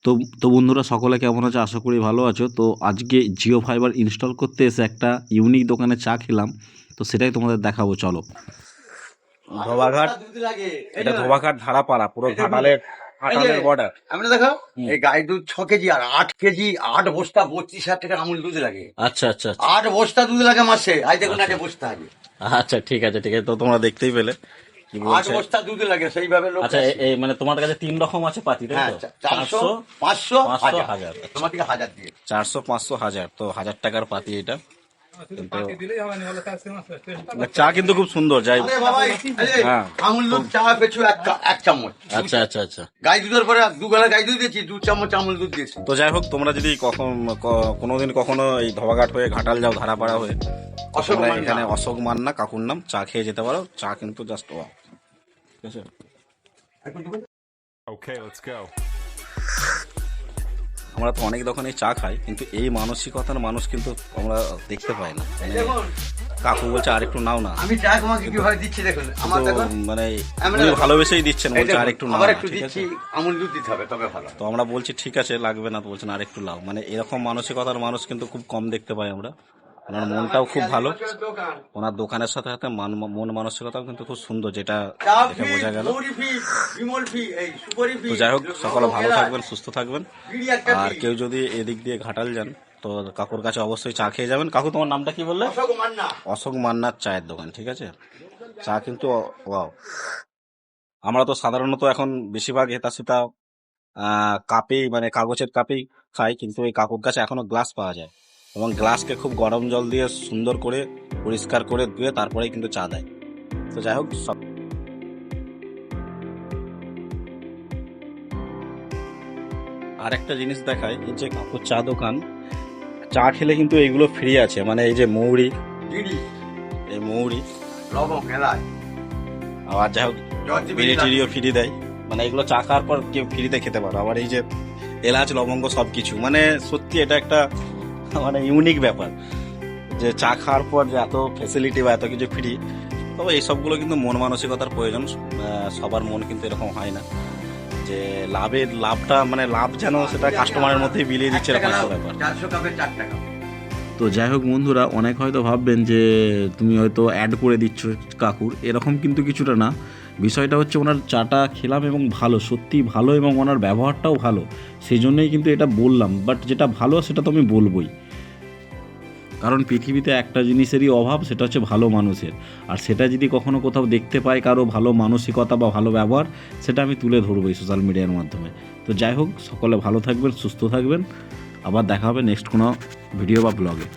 তো তো বন্ধুরা সকলে কেমন আছো? আশা করি ভালো আছো। তো আজকে জিও ফাইবার ইনস্টল করতে এসে একটা ইউনিক দোকানে চা খেলাম, তো সেটাই তোমাদের দেখাবো, চলো। ধোবাঘাট, এটা ধোবাঘাট ধারাপাড়া, পুরো ঘাটালের বর্ডার। আমরা দেখো এই গাই দুধ 6 কেজি আর 8 কেজি 8 বস্তা 32,000 টাকার আমুল দুধ লাগে। আচ্ছা আচ্ছা আচ্ছা 8 বস্তা দুধ লাগে মাসে। আজ দেখুন 8 বস্তা আছে। আচ্ছা, ঠিক আছে ঠিক আছে, তো তোমরা দেখতেই পেলে কি 8 বলছে। বস্তা দুধ লাগে সেইভাবে লোক। আচ্ছা, এই মানে তোমার কাছে 3 রকম আছে পাতি, তাই হ্যাঁ, তো? 400 500 500 1000 1000। তোমার থেকে 1000 দিয়ে 400 500 1000, তো 1000 টাকার পাতি এটা। চা কিন্তু খুব সুন্দর, যাই আরে বাবা হ্যাঁ। আমুল দুধ চা পেছু এক চামচ। আচ্ছা আচ্ছা আচ্ছা। গাই দুধের পরে 2 বেলা গাই দুধ দিয়েছি, 2 চামচ আমুল দুধ দিয়েছি। তো যাই হোক, তোমরা যদি কোনোদিন কখনো এই ধোবাঘাট হয়ে ঘাটাল যাও, ধারাপাড়া হয়ে, অশোক তোমরা মান্না। এখানে অশোক মান্না কাকুর নাম চা খেয়ে যেতে পারো। চা কিন্তু জাস্ট ওয়াও, ঠিক আছে। Okay, let's go. আমরা তো অনেক দোকানে চা খাই, কিন্তু এই মানসিকতার মানুষ কিন্তু আমরা দেখতে পাই না। মানে দেখুন কাকু বলছে আর একটু নাও না, আমি চা তোমাকে কিভাবে দিচ্ছি দেখুন। আমার তো দেখুন মানে আমরা উনি ভালোবেসেই দিচ্ছেন, এই বলছে আর দেখুন, একটু নাও আবার না, একটু ঠিক দিচ্ছি, আছে। আমুল দুধ দিতে হবে তবে ভালো। তো আমরা বলছি ঠিক আছে লাগবে না, তো বলছেন আর একটু লাও। মানে এরকম মানসিকতার মানুষ কিন্তু খুব কম দেখতে পাই আমরা। ওনার মনটাও খুব ভালো, ওনার দোকানের সাথে সাথে মন মানসিকতাও কিন্তু খুব সুন্দর, যেটা দেখে বোঝা গেল। তো যাই হোক, সকলে ভালো থাকবেন, সুস্থ থাকবেন। আর কেউ যদি এদিক দিয়ে ঘাটাল যান, তো কাকুর কাছে অবশ্যই চা খেয়ে যাবেন। কাকু, তোমার নামটা কি বললে? অশোক মান্নার চায়ের দোকান, ঠিক আছে। চা কিন্তু ওয়াও। আমরা তো সাধারণত এখন বেশিরভাগ হেতা সেতা কাপেই, মানে কাগজের কাপেই খাই, কিন্তু এই কাকুর কাছে এখনো গ্লাস পাওয়া যায়, এবং গ্লাসকে খুব গরম জল দিয়ে সুন্দর করে পরিষ্কার করে ধুয়ে তারপরেই কিন্তু চা দেয়। তো যাই হোক, আর একটা জিনিস দেখায়, এই যে কাকুর চা দোকান, চা খেলে কিন্তু এইগুলো ফ্রি আছে, মানে এই যে মৌরি, এই মৌরি, লবঙ্গ, এলাচ, আবার যাই হোক বিড়ি টিড়িও ফ্রি দেয়। মানে এগুলো চা খাওয়ার পর কেউ ফ্রিতে খেতে পারো। আবার এই যে এলাচ লবঙ্গ সবকিছু, মানে সত্যি এটা একটা মানে ইউনিক ব্যাপার, যে চা খাওয়ার পর যে এত ফেসিলিটি বা এত কিছু ফ্রি। তবে এইসবগুলো কিন্তু মন মানসিকতার প্রয়োজন। সবার মন কিন্তু এরকম হয় না যে লাভটা, মানে লাভ যেন সেটা কাস্টমারের মধ্যেই বিলিয়ে দিচ্ছে, এরকম একটা ব্যাপার। 400 কাপে 4 টাকা। তো যাই হোক বন্ধুরা, অনেক হয়তো ভাববেন যে তুমি হয়তো অ্যাড করে দিচ্ছ কাকুর, এরকম কিন্তু কিছুটা না। বিষয়টা হচ্ছে ওনার চাটা খেলাম এবং ভালো, সত্যিই ভালো, এবং ওনার ব্যবহারটাও ভালো, সেই জন্যই কিন্তু এটা বললাম। বাট যেটা ভালো সেটা তো আমি বলবই, কারণ পৃথিবীতে একটা জিনিসেরই অভাব, সেটা হচ্ছে ভালো মানুষের। আর সেটা যদি কখনো কোথাও দেখতে পাই কারো ভালো মানসিকতা বা ভালো ব্যবহার, সেটা আমি তুলে ধরবই সোশ্যাল মিডিয়ার মাধ্যমে। তো যাই হোক, সকলে ভালো থাকবেন, সুস্থ থাকবেন। আবার দেখা হবে নেক্সট কোনো ভিডিও বা ব্লগে।